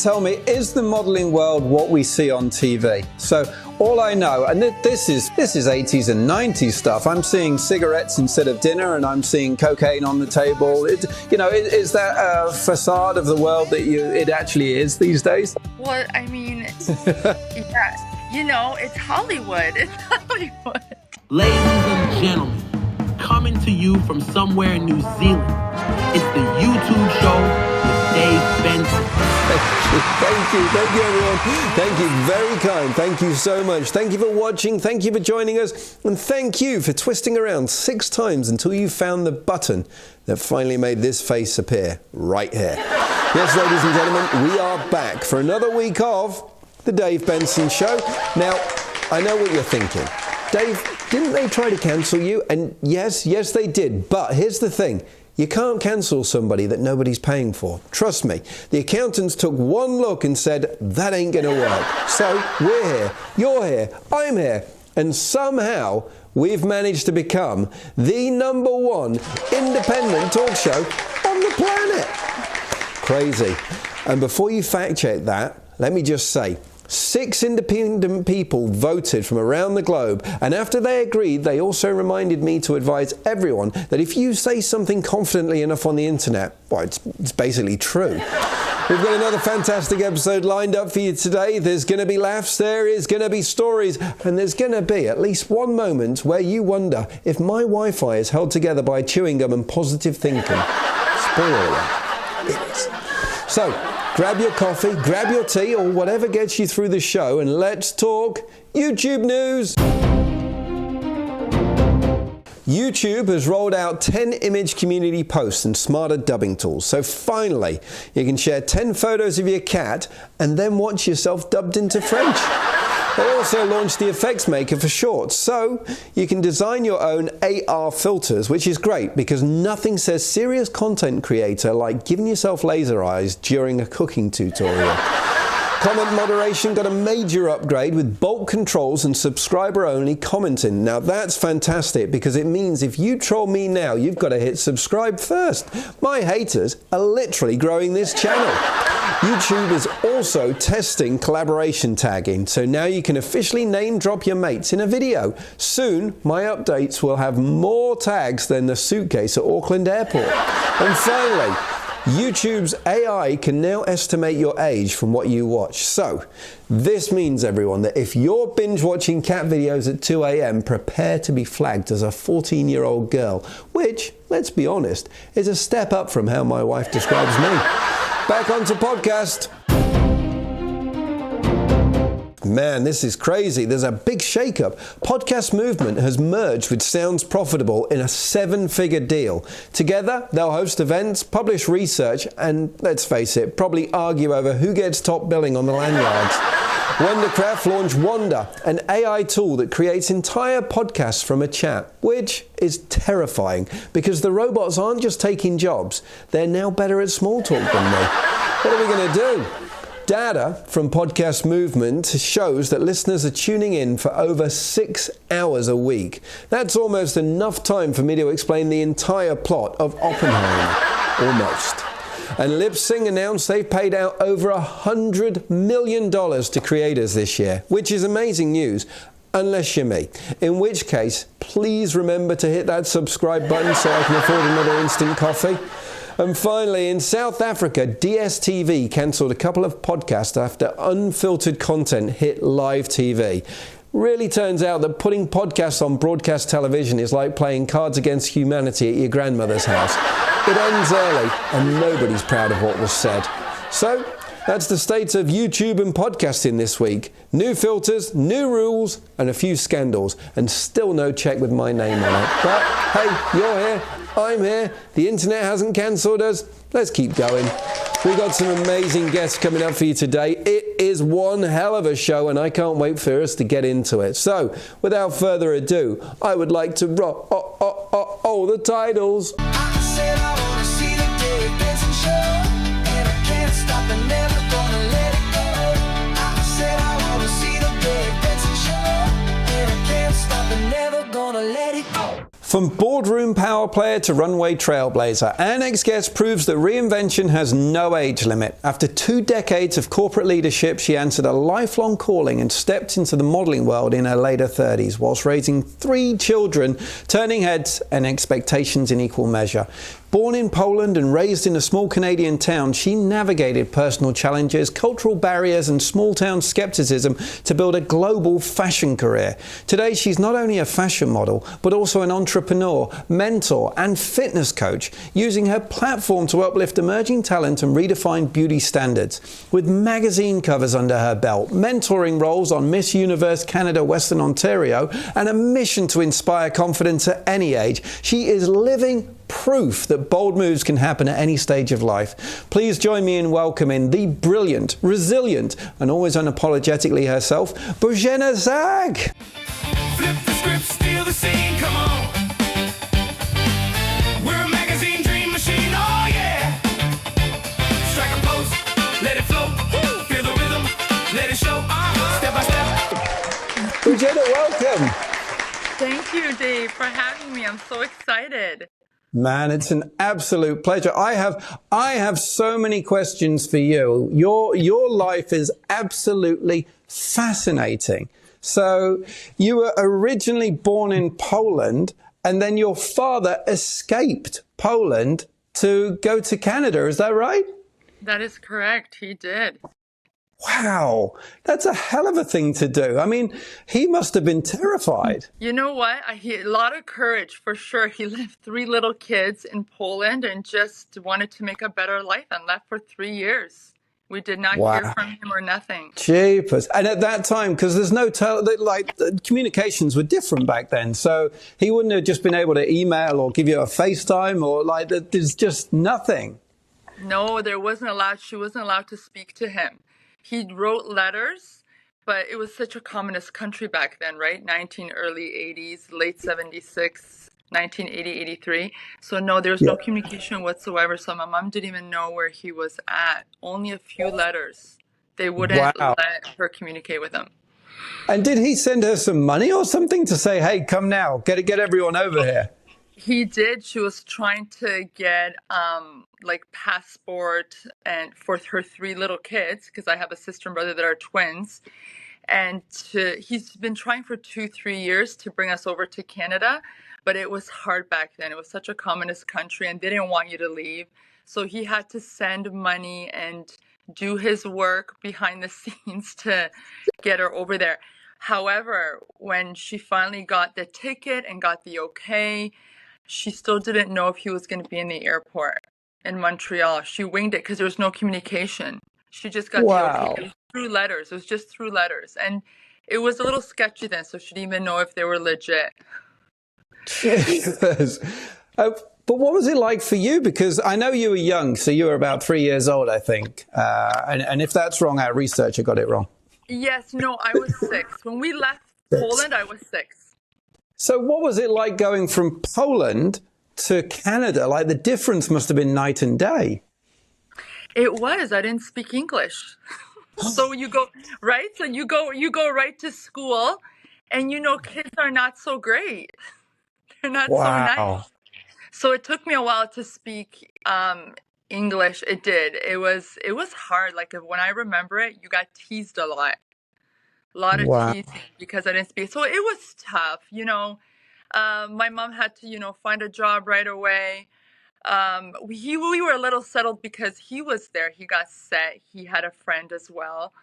tell me, is the modeling world what we see on TV? So all I know, and this is 80s and 90s stuff, I'm seeing cigarettes instead of dinner, and I'm seeing cocaine on the table. Is that a facade of the world that it actually is these days? Well, I mean, yeah, it's Hollywood. It's Hollywood. Ladies and gentlemen, coming to you from somewhere in New Zealand, it's the YouTube show with Dave Benson. Thank you, everyone. Thank you, very kind. Thank you so much. Thank you for watching. Thank you for joining us. And thank you for twisting around 6 times until you found the button that finally made this face appear right here. Yes, ladies and gentlemen, we are back for another week of the Dave Benson Show. Now, I know what you're thinking. Dave, didn't they try to cancel you? And yes, they did. But here's the thing. You can't cancel somebody that nobody's paying for. Trust me. The accountants took one look and said, that ain't going to work. So we're here. You're here. I'm here. And somehow we've managed to become the #1 independent talk show on the planet. Crazy. And before you fact check that, let me just say, 6 independent people voted from around the globe, and after they agreed, they also reminded me to advise everyone that if you say something confidently enough on the internet, well, it's basically true. We've got another fantastic episode lined up for you today. There's going to be laughs, there is going to be stories, and there's going to be at least one moment where you wonder if my Wi-Fi is held together by chewing gum and positive thinking. Spoiler alert, it is. So, grab your coffee, grab your tea, or whatever gets you through the show, and let's talk YouTube news. YouTube has rolled out 10 image community posts and smarter dubbing tools. So finally, you can share 10 photos of your cat and then watch yourself dubbed into French. They also launched the Effects Maker for Shorts, so you can design your own AR filters, which is great because nothing says serious content creator like giving yourself laser eyes during a cooking tutorial. Comment moderation got a major upgrade with bulk controls and subscriber-only commenting. Now that's fantastic because it means if you troll me now, you've got to hit subscribe first. My haters are literally growing this channel. YouTube is also testing collaboration tagging, so now you can officially name drop your mates in a video. Soon, my updates will have more tags than the suitcase at Auckland Airport. And finally, YouTube's AI can now estimate your age from what you watch. So, this means, everyone, that if you're binge-watching cat videos at 2 a.m., prepare to be flagged as a 14-year-old girl, which, let's be honest, is a step up from how my wife describes me. Back onto podcast. Man, this is crazy. There's a big shakeup. Podcast Movement has merged with Sounds Profitable in a 7-figure deal. Together, they'll host events, publish research, and let's face it, probably argue over who gets top billing on the lanyards. Wondercraft launched Wonder, an AI tool that creates entire podcasts from a chat, which is terrifying because the robots aren't just taking jobs, they're now better at small talk than me. What are we going to do? Data from Podcast Movement shows that listeners are tuning in for over 6 hours a week. That's almost enough time for me to explain the entire plot of Oppenheimer. Almost. And Lip-Sync announced they've paid out over $100 million to creators this year, which is amazing news, unless you're me. In which case, please remember to hit that subscribe button so I can afford another instant coffee. And finally, in South Africa, DSTV cancelled a couple of podcasts after unfiltered content hit live TV. Really turns out that putting podcasts on broadcast television is like playing Cards Against Humanity at your grandmother's house. It ends early, and nobody's proud of what was said. So, that's the state of YouTube and podcasting this week. New filters, new rules, and a few scandals, and still no check with my name on it. But, hey, you're here, I'm here, the internet hasn't cancelled us, let's keep going. We've got some amazing guests coming up for you today. It is one hell of a show, and I can't wait for us to get into it. So, without further ado, I would like to roll the titles. I said I want to see the Dave Benson Show, and I can't stop and never gonna let it go. I said I want to see the Dave Benson Show, and I can't stop and never gonna let it go. From boardroom power player to runway trailblazer, our next guest proves that reinvention has no age limit. After 2 decades of corporate leadership, she answered a lifelong calling and stepped into the modeling world in her later 30s, whilst raising 3 children, turning heads and expectations in equal measure. Born in Poland and raised in a small Canadian town, she navigated personal challenges, cultural barriers and small-town skepticism to build a global fashion career. Today, she's not only a fashion model, but also an entrepreneur, mentor and fitness coach, using her platform to uplift emerging talent and redefine beauty standards. With magazine covers under her belt, mentoring roles on Miss Universe Canada Western Ontario, and a mission to inspire confidence at any age, she is living proof that bold moves can happen at any stage of life. Please join me in welcoming the brilliant, resilient, and always unapologetically herself, Bozena Zag. Flip the script, steal the scene, come on. We're a magazine dream machine, oh yeah. Strike a pose, let it flow. Feel the rhythm, let it show. Step by step. Bozena, welcome. Thank you, Dave, for having me. I'm so excited. Man, it's an absolute pleasure. I have so many questions for you. Your life is absolutely fascinating. So you were originally born in Poland, and then your father escaped Poland to go to Canada. Is that right? That is correct. He did. Wow, that's a hell of a thing to do. I mean, he must have been terrified. You know what? He a lot of courage for sure. He left 3 little kids in Poland and just wanted to make a better life and left for 3 years. We did not hear from him or nothing. Jeepers. And at that time, because there's no, communications were different back then. So he wouldn't have just been able to email or give you a FaceTime or there's just nothing. No, she wasn't allowed to speak to him. He wrote letters, but it was such a communist country back then, right? Early 80s, late 76, 1980, 83. So no, there was no communication whatsoever. So my mom didn't even know where he was at. Only a few letters. They wouldn't let her communicate with him. And did he send her some money or something to say, hey, come now, get everyone over here? He did. She was trying to get passport and for her 3 little kids, because I have a sister and brother that are twins. And he's been trying for 2-3 years to bring us over to Canada, but it was hard back then. It was such a communist country and they didn't want you to leave. So he had to send money and do his work behind the scenes to get her over there. However, when she finally got the ticket and got the okay, she still didn't know if he was going to be in the airport in Montreal. She winged it because there was no communication. She just got the okay. It was through letters. It was just through letters. And it was a little sketchy then, so she didn't even know if they were legit. Jesus. But what was it like for you? Because I know you were young, so you were about 3 years old, I think. And if that's wrong, our researcher got it wrong. Yes, no, I was 6. When we left Poland, I was 6. So what was it like going from Poland to Canada? Like the difference must have been night and day. It was. I didn't speak English. So you go, right? So you go right to school and kids are not so great. They're not so nice. So it took me a while to speak English. It did. It was hard. Like when I remember it, you got teased a lot. A lot of teasing because I didn't speak. So it was tough, my mom had to, find a job right away. We were a little settled because he was there. He got set. He had a friend as well.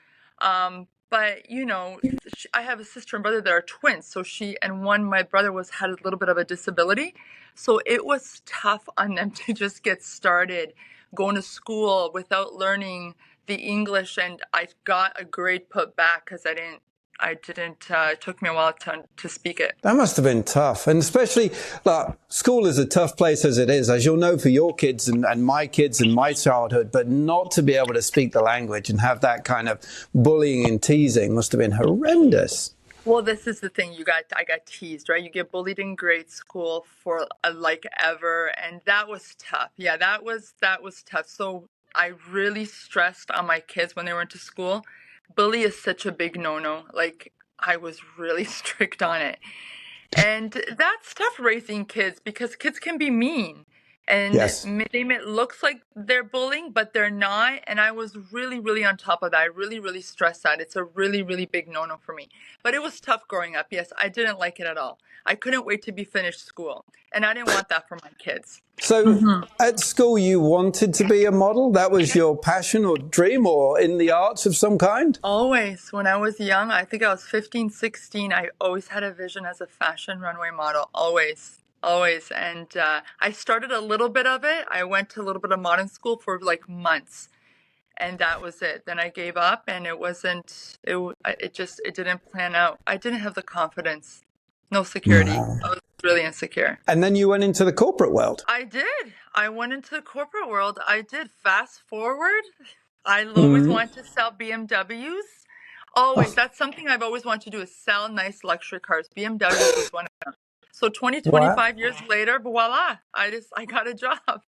But, I have a sister and brother that are twins. So my brother had a little bit of a disability. So it was tough on them to just get started going to school without learning the English, and I got a grade put back because it took me a while to speak it. That must have been tough. And especially, school is a tough place as it is, as you'll know for your kids and my kids and my childhood, but not to be able to speak the language and have that kind of bullying and teasing must have been horrendous. Well, this is the thing. I got teased, right? You get bullied in grade school for ever, and that was tough. Yeah, that was tough. So I really stressed on my kids when they went to school. Bully is such a big no-no. I was really strict on it. And that's tough raising kids because kids can be mean. And Yes. it looks like they're bullying, but they're not. And I was really, really on top of that. I really, really stressed that. It's a really, really big no-no for me. But it was tough growing up. Yes, I didn't like it at all. I couldn't wait to be finished school. And I didn't want that for my kids. So at school, you wanted to be a model? That was your passion or dream, or in the arts of some kind? Always. When I was young, I think I was 15, 16, I always had a vision as a fashion runway model. Always. Always. And I started a little bit of it. I went to a little bit of modeling school for like months. And that was it. Then I gave up, and it didn't plan out. I didn't have the confidence. No security. Wow. I was really insecure. And then you went into the corporate world. I did. I went into the corporate world. I did. Fast forward. I always wanted to sell BMWs. Always. That's something I've always wanted to do, is sell nice luxury cars. BMWs was one of them. So 25 years later, voila, I got a job.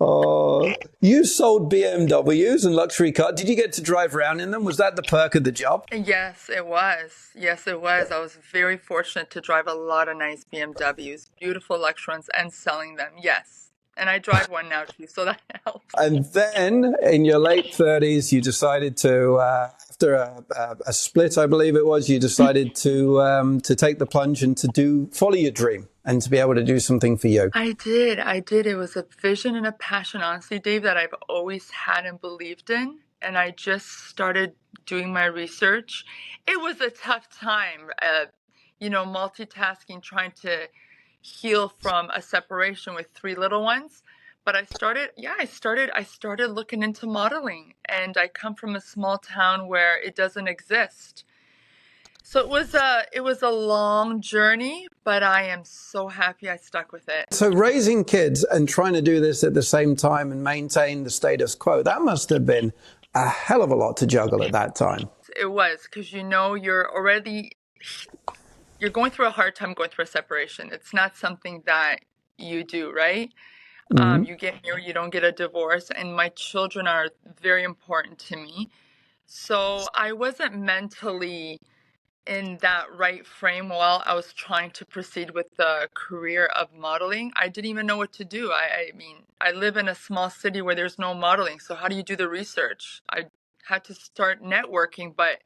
Oh, you sold BMWs and luxury cars. Did you get to drive around in them? Was that the perk of the job? Yes, it was. Yes, it was. I was very fortunate to drive a lot of nice BMWs, beautiful luxury ones, and selling them. Yes. And I drive one now too, so that helps. And then in your late 30s, you decided to, after a split, I believe it was, you decided to take the plunge and to follow your dream and to be able to do something for you. I did. It was a vision and a passion, honestly, Dave, that I've always had and believed in. And I just started doing my research. It was a tough time, multitasking, trying to heal from a separation with 3 little ones. But I started looking into modeling, and I come from a small town where it doesn't exist. So it was a long journey, but I am so happy I stuck with it. So raising kids and trying to do this at the same time and maintain the status quo, that must have been a hell of a lot to juggle at that time. It was, because you're going through a hard time going through a separation. It's not something that you do, right? You get married, you don't get a divorce, and my children are very important to me. So I wasn't mentally in that right frame while I was trying to proceed with the career of modeling. I didn't even know what to do. I mean, I live in a small city where there's no modeling. So how do you do the research? I had to start networking, but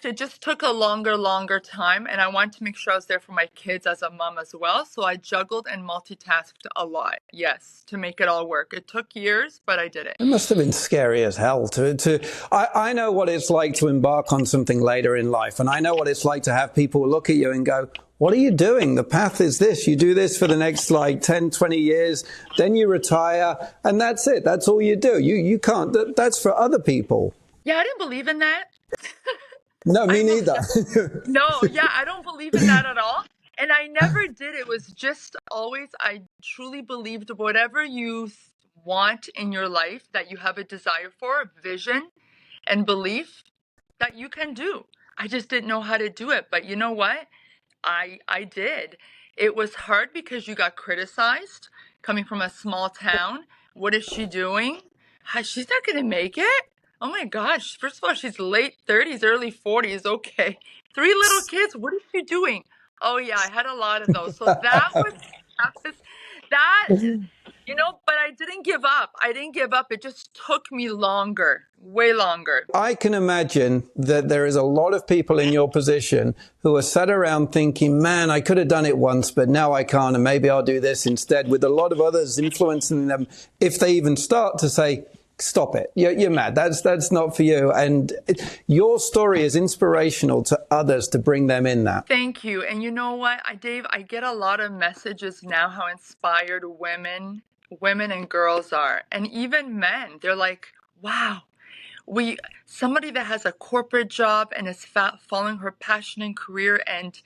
it just took a longer time, and I wanted to make sure I was there for my kids as a mom as well. So I juggled and multitasked a lot, yes, to make it all work. It took years, but I did it. It must have been scary as hell I know what it's like to embark on something later in life. And I know what it's like to have people look at you and go, what are you doing? The path is this. You do this for the next 10, 20 years, then you retire, and that's it. That's all you do. You can't, that's for other people. Yeah, I didn't believe in that. No, me neither. I don't believe in that at all. And I never did. It was just always, I truly believed whatever you want in your life, that you have a desire for, vision and belief, that you can do. I just didn't know how to do it. But you know what? I did. It was hard because you got criticized coming from a small town. What is she doing? She's not going to make it. Oh my gosh. First of all, she's late 30s, early 40s. Okay. 3 little kids. What is she doing? Oh yeah, I had a lot of those. So but I didn't give up. It just took me longer, way longer. I can imagine that there is a lot of people in your position who are sat around thinking, man, I could have done it once, but now I can't, and maybe I'll do this instead, with a lot of others influencing them, if they even start to say, stop it. You're mad. That's not for you. And your story is inspirational to others to bring them in that. Thank you. And you know what, Dave, I get a lot of messages now how inspired women and girls are. And even men, they're like, wow, somebody that has a corporate job and is following her passion and career and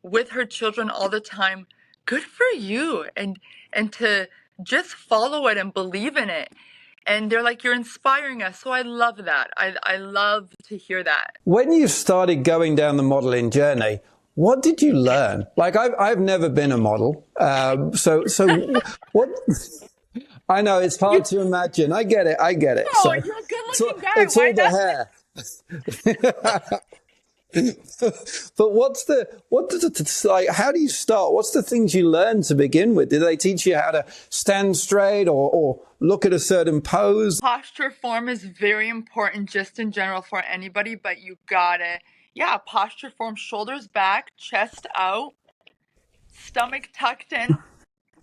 with her children all the time, good for you. And to just follow it and believe in it. And they're like, you're inspiring us. So I love that. I love to hear that. When you started going down the modeling journey, what did you learn? Like, I've never been a model. So what? I know it's hard to imagine. I get it. Oh, So, you're a good-looking guy. it's all the hair. But like, how do you start? What's the things you learn to begin with? Did they teach you how to stand straight or look at a certain pose? Posture form is very important just in general for anybody, but you got it. Yeah, posture form, shoulders back, chest out, stomach tucked in,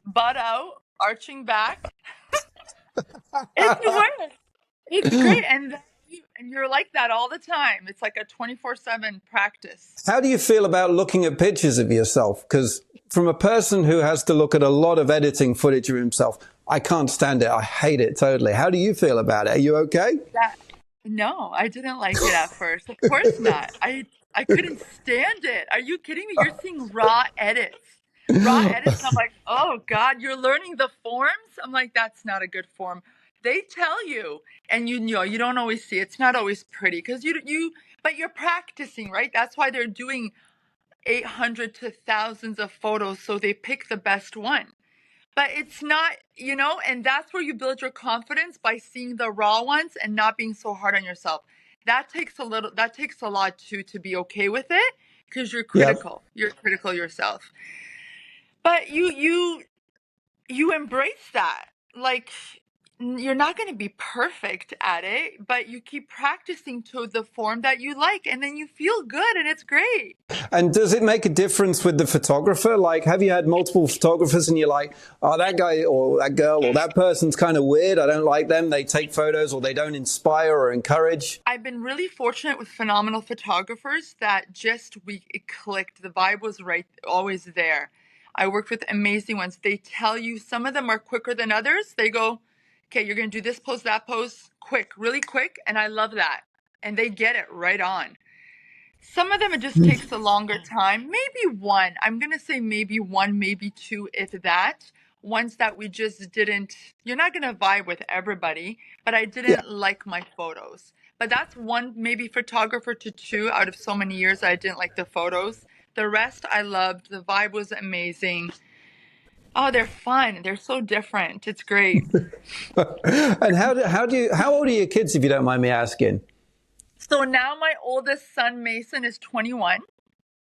butt out, arching back. It's work. It's great. And you're like that all the time. It's like a 24/7 practice. How do you feel about looking at pictures of yourself? Because from a person who has to look at a lot of editing footage of himself, I can't stand it. I hate it totally. How do you feel about it? Are you okay? No, I didn't like it at first. Of course not. I couldn't stand it. Are you kidding me? You're seeing raw edits. Raw edits. I'm like, oh God, you're learning the forms? I'm like, that's not a good form. They tell you, and you know, you don't always see. It's not always pretty because but you're practicing, right? That's why they're doing 800 to thousands of photos, so they pick the best one. But it's not, and that's where you build your confidence by seeing the raw ones and not being so hard on yourself. That takes a lot to be okay with it because you're critical. Yep. You're critical yourself. But you embrace that. Like, you're not going to be perfect at it, but you keep practicing to the form that you like, and then you feel good, and it's great. And does it make a difference with the photographer? Like, have you had multiple photographers and you're like, oh, that guy or that girl or that person's kind of weird, I don't like them, they take photos or they don't inspire or encourage? I've been really fortunate with phenomenal photographers that it clicked. The vibe was right, always there. I worked with amazing ones. They tell you, some of them are quicker than others. They go, okay, you're going to do this pose, that pose, quick, really quick. And I love that. And they get it right on. Some of them, it just takes a longer time. Maybe one. I'm going to say maybe one, maybe two, if that. Ones that we just didn't, you're not going to vibe with everybody, but I didn't like my photos. But that's one, maybe photographer to two out of so many years I didn't like the photos. The rest I loved. The vibe was amazing. Oh, they're fun. They're so different. It's great. And how old are your kids, if you don't mind me asking? So now my oldest son, Mason, is 21.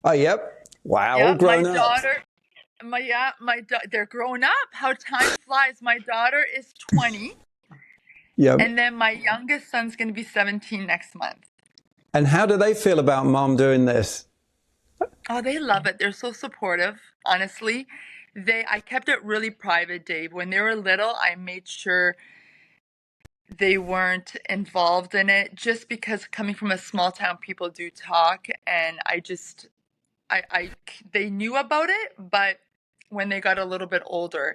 Oh, yep. Wow, all grown my up. Daughter, they're grown up. How time flies. My daughter is 20. Yep. And then my youngest son's going to be 17 next month. And how do they feel about mom doing this? Oh, they love it. They're so supportive, honestly. I kept it really private, Dave. When they were little, I made sure they weren't involved in it just because coming from a small town, people do talk. And they knew about it, but when they got a little bit older.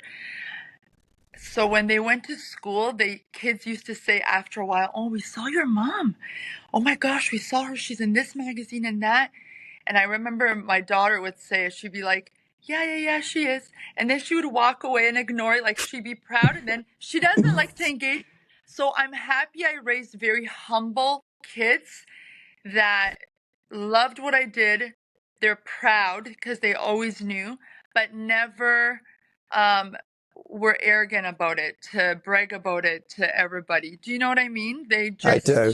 So when they went to school, kids used to say after a while, oh, we saw your mom. Oh my gosh, we saw her. She's in this magazine and that. And I remember my daughter would say, she'd be like, yeah, she is. And then she would walk away and ignore it, like she'd be proud. And then she doesn't like to engage. So I'm happy I raised very humble kids that loved what I did. They're proud because they always knew, but never were arrogant about it, to brag about it to everybody. Do you know what I mean? They just... I do.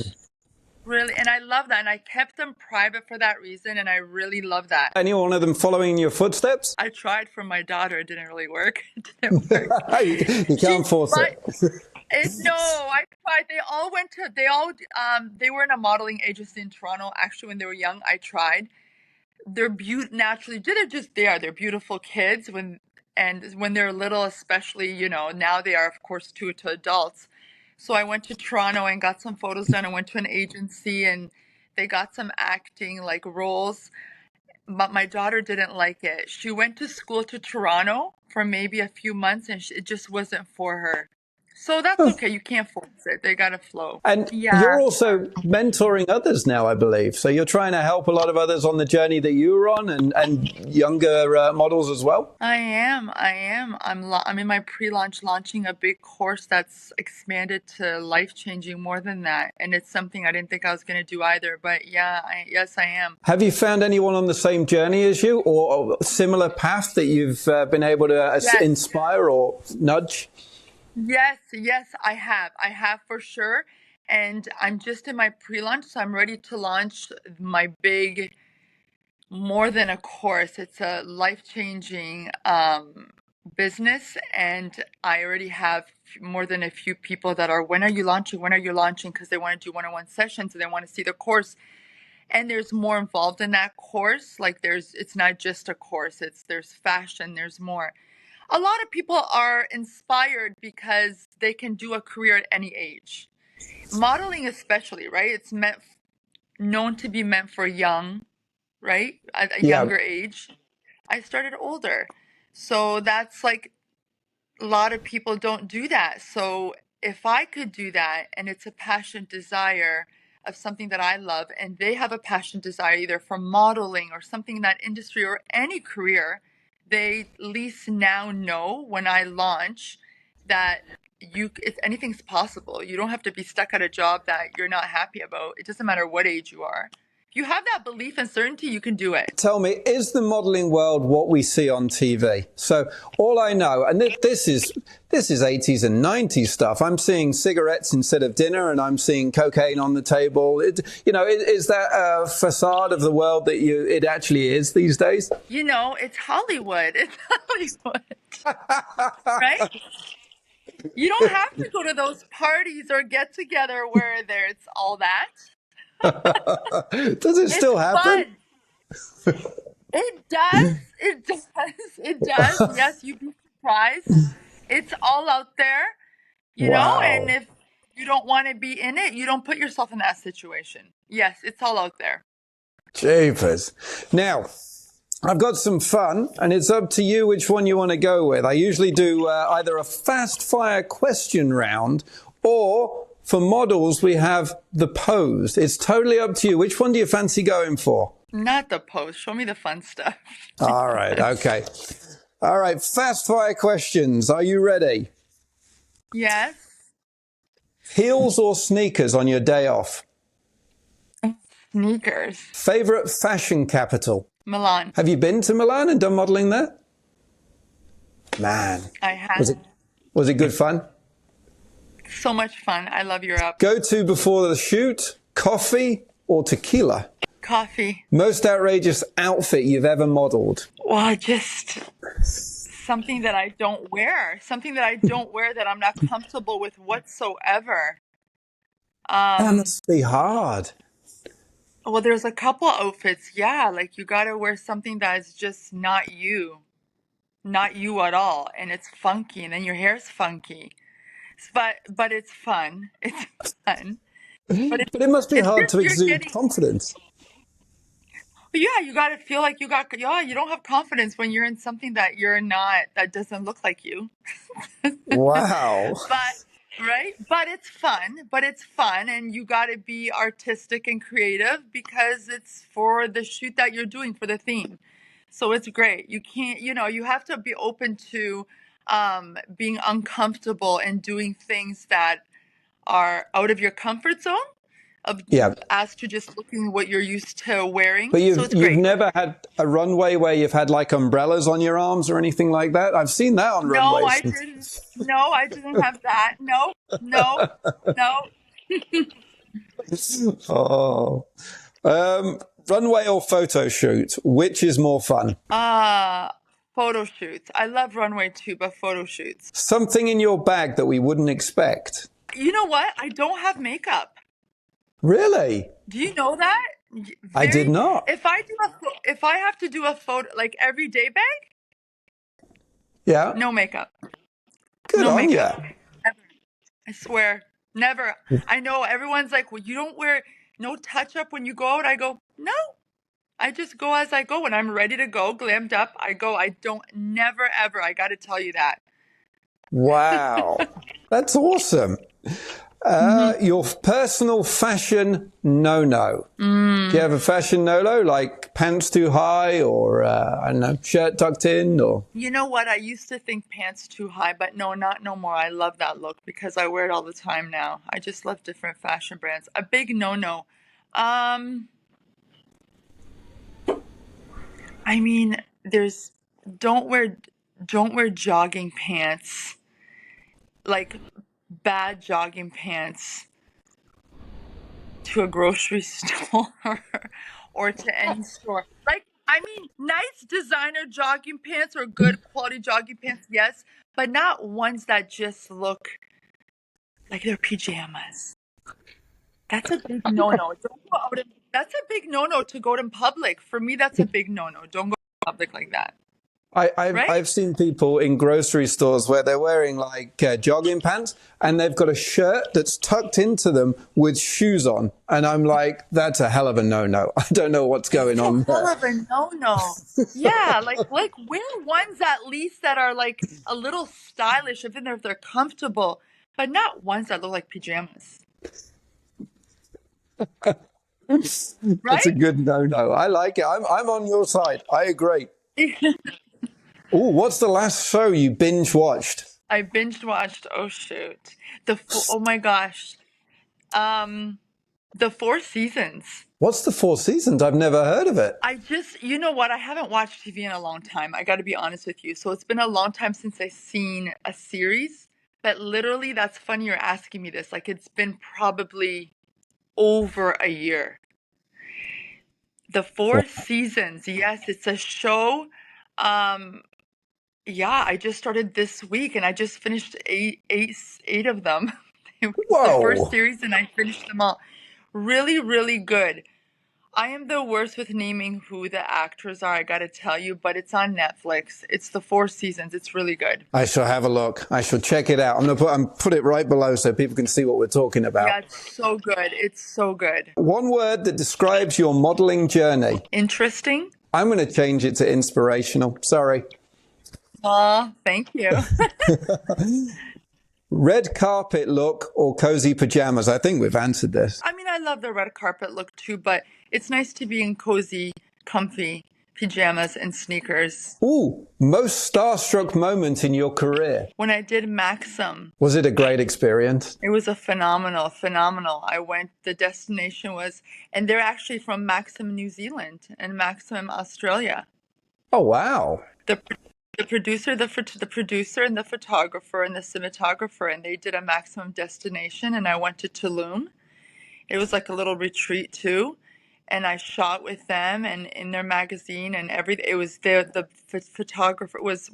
Really, and I love that, and I kept them private for that reason, and I really love that. Any one of them following in your footsteps? I tried for my daughter; it didn't really work. It didn't work. You can't force it. No, I tried. They were in a modeling agency in Toronto. Actually, when they were young, I tried. They're naturally. They're beautiful kids when they're little, especially. Now they are, of course, to adults. So I went to Toronto and got some photos done. I went to an agency and they got some acting like roles, but my daughter didn't like it. She went to school to Toronto for maybe a few months and it just wasn't for her. So that's okay. You can't force it. They got to flow. And you're also mentoring others now, I believe. So you're trying to help a lot of others on the journey that you were on and younger models as well? I am. I'm in my pre-launch launching a big course that's expanded to life-changing more than that. And it's something I didn't think I was going to do either. But yes, I am. Have you found anyone on the same journey as you or a similar path that you've been able to inspire or nudge? Yes, I have. I have for sure. and I'm just in my pre-launch, so I'm ready to launch my big, more than a course. It's a life-changing business, and I already have more than a few people that are, when are you launching? When are you launching? Because they want to do one-on-one sessions and they want to see the course. And there's more involved in that course. Like it's not just a course. There's fashion. There's more. A lot of people are inspired because they can do a career at any age. Modeling especially, right? It's known to be meant for young, right? At a Yeah. younger age. I started older. So that's like, a lot of people don't do that. So if I could do that, and it's a passion, desire of something that I love, and they have a passion, desire either for modeling or something in that industry or any career, they at least now know when I launch that anything's possible. You don't have to be stuck at a job that you're not happy about. It doesn't matter what age you are. If you have that belief and certainty, you can do it. Tell me, is the modeling world what we see on TV? So all I know, and this is 80s and 90s stuff. I'm seeing cigarettes instead of dinner, and I'm seeing cocaine on the table. Is that a facade of the world that it actually is these days? It's Hollywood. It's Hollywood. Right? You don't have to go to those parties or get together where there's all that. Does it still happen? Fun. It does. It does. It does. Yes, you'd be surprised. It's all out there, Wow. and if you don't want to be in it, you don't put yourself in that situation. Yes, it's all out there. Jeepers. Now, I've got some fun, and it's up to you which one you want to go with. I usually do either a fast-fire question round, or for models, we have the pose. It's totally up to you. Which one do you fancy going for? Not the pose. Show me the fun stuff. All right. Okay. All right. Fast-fire questions. Are you ready? Yes. Heels or sneakers on your day off? Sneakers. Favorite fashion capital? Milan. Have you been to Milan and done modeling there? Man. I have. Was it good fun? So much fun. I love Europe. Go to before the shoot, coffee or tequila? Coffee. Most outrageous outfit you've ever modeled? Well, just something that I don't wear. Something that I don't wear that I'm not comfortable with whatsoever. That must be hard. Well, there's a couple outfits. Yeah, like you got to wear something that's just not you at all. And it's funky. And then your hair's funky. But it's fun. It's fun. But it must be hard to you're exude confidence. Yeah, you got to feel like you don't have confidence when you're in something that you're not, that doesn't look like you. Wow. But it's fun. And you got to be artistic and creative because it's for the shoot that you're doing, for the theme. So it's great. You can't, you have to be open to being uncomfortable and doing things that are out of your comfort zone. As to just looking what you're used to wearing. But So it's great. you've never had a runway where you've had like umbrellas on your arms or anything like that? I've seen that on runways. I didn't have that. No. Oh. Runway or photo shoot? Which is more fun? Photo shoots. I love runway too, but photo shoots. Something in your bag that we wouldn't expect? You know what? I don't have makeup. Really? Do you know that? I did not. If I have to do a photo, like everyday bag, Yeah. no makeup. Good No on makeup. you. Never. I swear, never. I know everyone's like, well, you don't wear no touch up when you go out. I go, no. I just go as I go. When I'm ready to go, glammed up, I go. I don't, never, ever. I got to tell you that. Wow. That's awesome. Your personal fashion no-no. Do you have a fashion no-no, like pants too high or, I don't know, shirt tucked in or? You know what? I used to think pants too high, but no, not no more. I love that look because I wear it all the time now. I just love different fashion brands. A big no-no. I mean, don't wear jogging pants, like bad jogging pants. to a grocery store or to any store. Like, I mean, nice designer jogging pants or good quality jogging pants, yes, but not ones that just look like they're pajamas. That's a big no-no. Don't go out that's a big no-no to go to public. For me, that's a big no-no. Don't go to public like that. I've seen people in grocery stores where they're wearing like jogging pants and they've got a shirt that's tucked into them with shoes on. And I'm like, that's a hell of a no-no. I don't know what's going on there. Hell of a no-no. Yeah, like wear ones at least that are like a little stylish, even if they're comfortable, but not ones that look like pajamas. That's Right? a good no-no. I like it. I'm on your side. I agree. Oh, what's the last show you binge watched? I binge watched. Oh shoot, oh my gosh, the Four Seasons. What's the Four Seasons? I've never heard of it. You know what? I haven't watched TV in a long time. I got to be honest with you. So it's been a long time since I've seen a series. But literally, that's funny you're asking me this. Like, it's been probably over a year. The Four Seasons. Yes, it's a show. Yeah, I just started this week and I just finished eight of them. It was the first series and I finished them all. Really, really good. I am the worst with naming who the actors are, I gotta tell you, but it's on Netflix. It's the Four Seasons. It's really good. I shall have a look. I shall check it out. I'm gonna put it right below so people can see what we're talking about. Yeah, it's so good. It's so good. One word that describes your modeling journey. Interesting. I'm going to change it to inspirational. Sorry. Aw, thank you. Red carpet look or cozy pajamas? I think we've answered this. I mean, I love the red carpet look too, but it's nice to be in cozy, comfy pajamas and sneakers. Ooh, most starstruck moment in your career? When I did Maxim. Was it a great experience? It was a phenomenal. The destination was, and they're actually from Maxim, New Zealand and Maxim, Australia. Oh, wow. The producer and the photographer and the cinematographer, and they did a Maximum destination, and I went to Tulum. It was like a little retreat too, and I shot with them and in their magazine and everything. It was the photographer was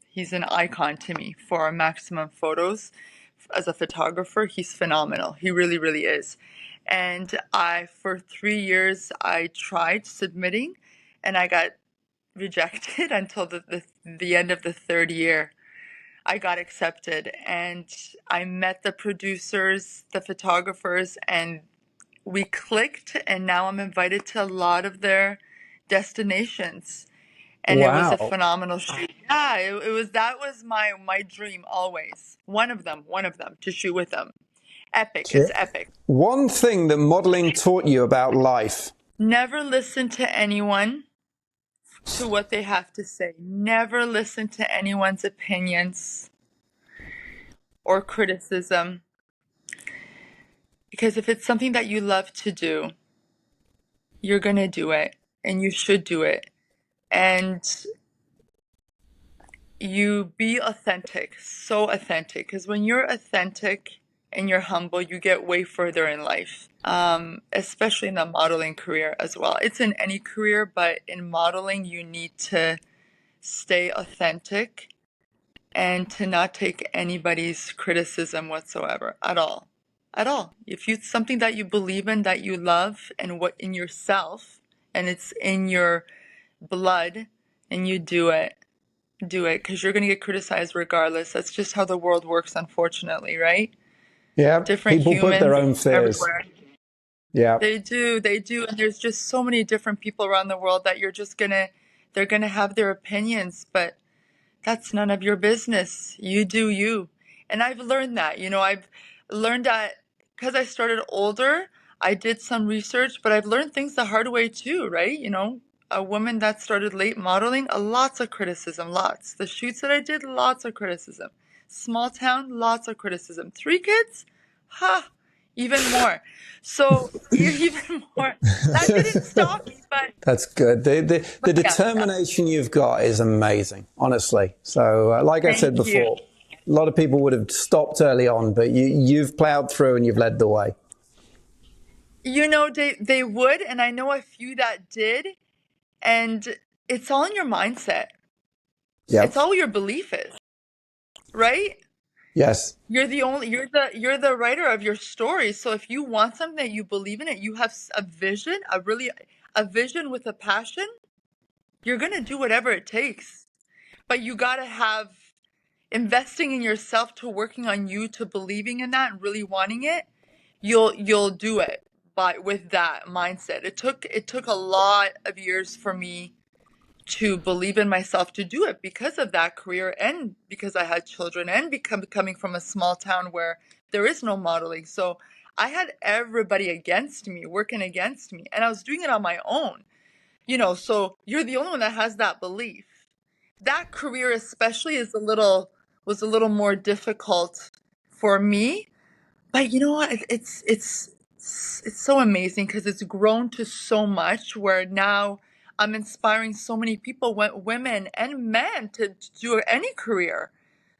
he's an icon to me for Maximum Photos as a photographer. He's phenomenal. He really, really is. And for 3 years, I tried submitting, and I got rejected until the end of the third year. I got accepted, and I met the producers, the photographers, and we clicked, and now I'm invited to a lot of their destinations. And It was a phenomenal shoot. Yeah, that was my dream always. One of them to shoot with them. Epic. It's epic. One thing that modeling taught you about life. Never listen to anyone to what they have to say. Never listen to anyone's opinions or criticism. Because if it's something that you love to do, you're going to do it, and you should do it. And you be authentic, so authentic. Because when you're authentic and you're humble, you get way further in life, especially in the modeling career as well. It's in any career, but in modeling, you need to stay authentic and to not take anybody's criticism whatsoever at all. At all. If it's something that you believe in, that you love, and what in yourself, and it's in your blood, and you do it, because you're going to get criticized regardless. That's just how the world works, unfortunately, right? Yeah, different people humans put their own fears. everywhere. Yeah, they do, and there's just so many different people around the world that they're gonna have their opinions, but that's none of your business. You do you. And I've learned that. I've learned that because I started older. I did some research, but I've learned things the hard way too, right? A woman that started late modeling, lots of criticism, lots. The shoots that I did, lots of criticism. Small town, lots of criticism. 3 kids? Even more. So, even more. That didn't stop me, but... That's good. The determination you've got is amazing, honestly. So, like I said before, A lot of people would have stopped early on, but you've plowed through and you've led the way. You know, they would, and I know a few that did, and it's all in your mindset. Yeah. It's all your belief is, right? Yes. You're the writer of your story. So if you want something that you believe in it, you have a vision, a vision with a passion, you're going to do whatever it takes. But you got to have investing in yourself to working on you to believing in that and really wanting it. You'll do it with that mindset. It took a lot of years for me to believe in myself to do it because of that career and because I had children and coming from a small town where there is no modeling. So I had everybody against me, working against me, and I was doing it on my own. You know, so you're the only one that has that belief. That career especially was a little more difficult for me. But you know what? It's so amazing because it's grown to so much where now I'm inspiring so many people, women and men, to do any career.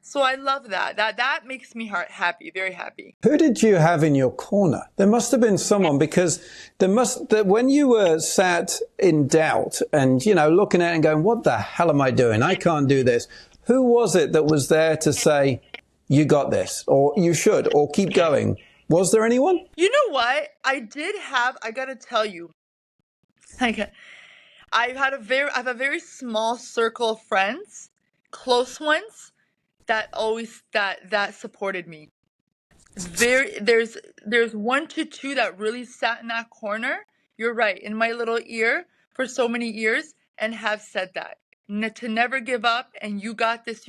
So I love that. That makes me happy, very happy. Who did you have in your corner? There must have been someone, because when you were sat in doubt and, you know, looking at it and going, what the hell am I doing? I can't do this. Who was it that was there to say, you got this, or you should, or keep going? Was there anyone? You know what? I got to tell you, I have a very small circle of friends, close ones, that always that supported me. There's 1 to 2 that really sat in that corner. You're right, in my little ear for so many years, and have said that to never give up, and you got this,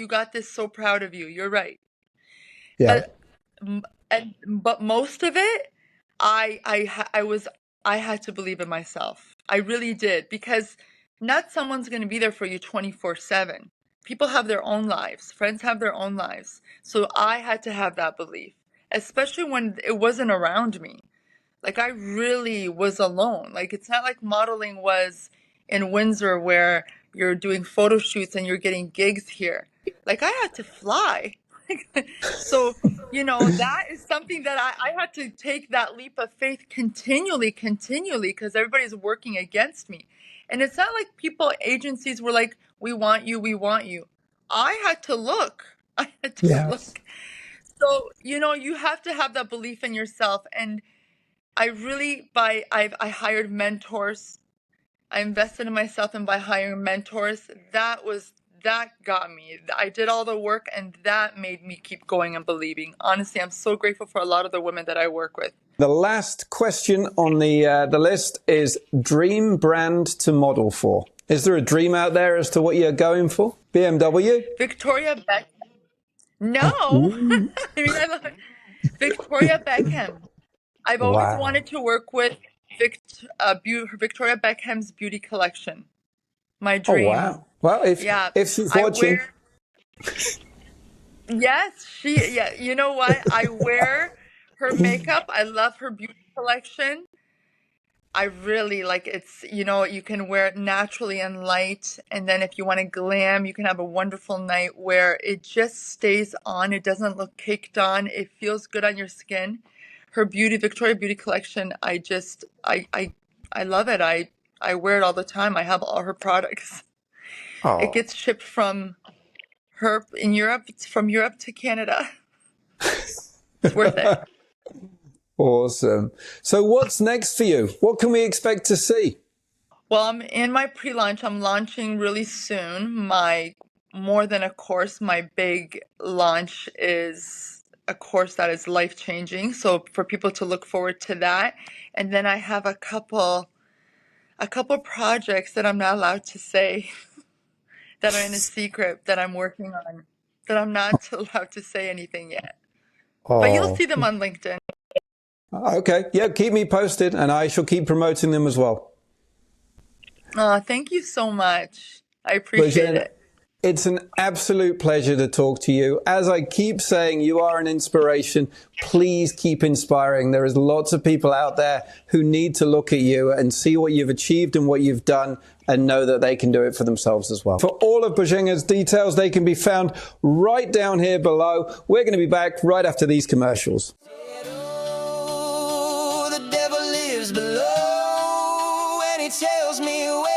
so proud of you. You're right. Yeah. But most of it, I had to believe in myself. I really did, because not someone's going to be there for you 24/7. People have their own lives. Friends have their own lives. So I had to have that belief, especially when it wasn't around me. Like, I really was alone. Like, it's not like modeling was in Windsor where you're doing photo shoots and you're getting gigs here. Like, I had to fly. So, you know, that is something that I had to take that leap of faith continually, because everybody's working against me. And it's not like agencies were like, we want you. I had to look. Yes. So, you know, you have to have that belief in yourself. And I hired mentors. I invested in myself, and by hiring mentors, that got me. I did all the work, and that made me keep going and believing. Honestly, I'm so grateful for a lot of the women that I work with. The last question on the list is dream brand to model for. Is there a dream out there as to what you're going for? BMW? Victoria Beckham. No. I love it. Victoria Beckham. I've always wanted to work with Victoria Beckham's beauty collection. My dream. Oh, wow. Well, if she's watching. Yes, you know what? I wear her makeup. I love her beauty collection. I really like it's, you know, you can wear it naturally and light. And then if you want to glam, you can have a wonderful night where it just stays on. It doesn't look caked on. It feels good on your skin. Her Victoria Beauty collection, I love it. I wear it all the time. I have all her products. Oh. It gets shipped from her in Europe. It's from Europe to Canada. It's worth it. Awesome. So what's next for you? What can we expect to see? Well, I'm in my pre-launch. I'm launching really soon. My more than a course, my big launch is a course that is life-changing. So for people to look forward to that. And then I have a couple projects that I'm not allowed to say that are in a secret that I'm working on, that I'm not allowed to say anything yet. Oh. But you'll see them on LinkedIn. Okay. Yeah, keep me posted, and I shall keep promoting them as well. Thank you so much. I appreciate it. It's an absolute pleasure to talk to you. As I keep saying, you are an inspiration. Please keep inspiring. There is lots of people out there who need to look at you and see what you've achieved and what you've done and know that they can do it for themselves as well. For all of Bozena's details, they can be found right down here below. We're going to be back right after these commercials. The devil lives below and he tells me where